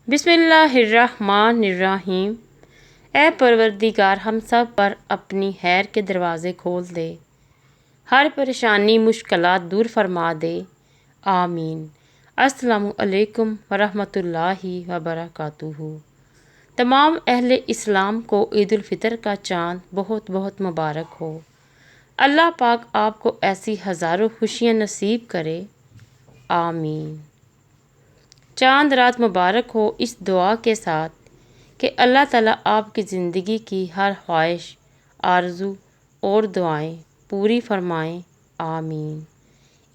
بسم اللہ الرحمن الرحیم۔ اے پروردگار ہم سب پر اپنی خیر کے دروازے کھول دے، ہر پریشانی مشکلات دور فرما دے، آمین۔ السلام علیکم ورحمۃ اللہ وبرکاتہ۔ تمام اہل اسلام کو عید الفطر کا چاند بہت بہت مبارک ہو۔ اللہ پاک آپ کو ایسی ہزاروں خوشیاں نصیب کرے، آمین۔ چاند رات مبارک ہو اس دعا کے ساتھ کہ اللہ تعالیٰ آپ کی زندگی کی ہر خواہش، آرزو اور دعائیں پوری فرمائیں، آمین۔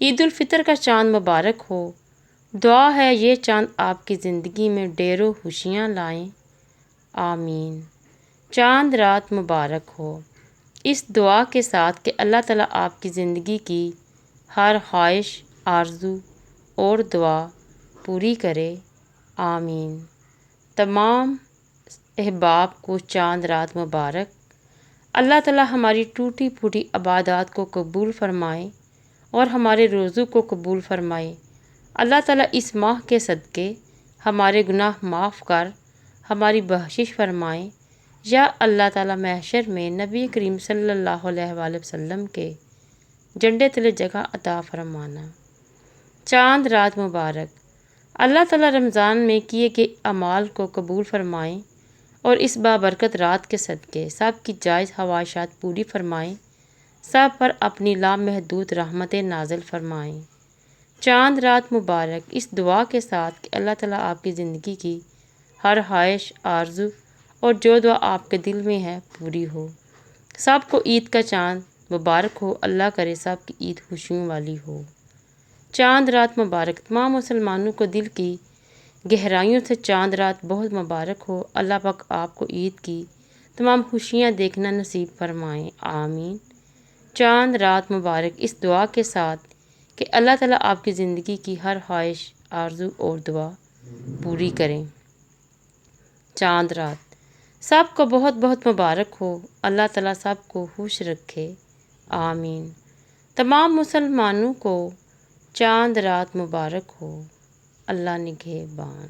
عید الفطر کا چاند مبارک ہو، دعا ہے یہ چاند آپ کی زندگی میں ڈھیروں خوشیاں لائیں، آمین۔ چاند رات مبارک ہو اس دعا کے ساتھ کہ اللہ تعالیٰ آپ کی زندگی کی ہر خواہش، آرزو اور دعا پوری کرے، آمین۔ تمام احباب کو چاند رات مبارک۔ اللہ تعالیٰ ہماری ٹوٹی پھوٹی عبادات کو قبول فرمائے اور ہمارے روزوں کو قبول فرمائے۔ اللہ تعالیٰ اس ماہ کے صدقے ہمارے گناہ معاف کر ہماری بخشش فرمائے، یا اللہ تعالیٰ محشر میں نبی کریم صلی اللہ علیہ وآلہ وسلم کے جھنڈے تلے جگہ عطا فرمانا۔ چاند رات مبارک۔ اللہ تعالیٰ رمضان میں کیے گئے اعمال کو قبول فرمائیں اور اس بابرکت رات کے صدقے سب کی جائز خواہشات پوری فرمائیں، سب پر اپنی لامحدود رحمتیں نازل فرمائیں۔ چاند رات مبارک اس دعا کے ساتھ کہ اللہ تعالیٰ آپ کی زندگی کی ہر خواہش، آرزو اور جو دعا آپ کے دل میں ہے پوری ہو۔ سب کو عید کا چاند مبارک ہو، اللہ کرے سب کی عید خوشیوں والی ہو۔ چاند رات مبارک۔ تمام مسلمانوں کو دل کی گہرائیوں سے چاند رات بہت مبارک ہو۔ اللہ پاک آپ کو عید کی تمام خوشیاں دیکھنا نصیب فرمائیں، آمین۔ چاند رات مبارک اس دعا کے ساتھ کہ اللہ تعالیٰ آپ کی زندگی کی ہر خواہش، آرزو اور دعا پوری کریں۔ چاند رات سب کو بہت بہت مبارک ہو، اللہ تعالیٰ سب کو خوش رکھے، آمین۔ تمام مسلمانوں کو چاند رات مبارک ہو، اللہ نگہبان۔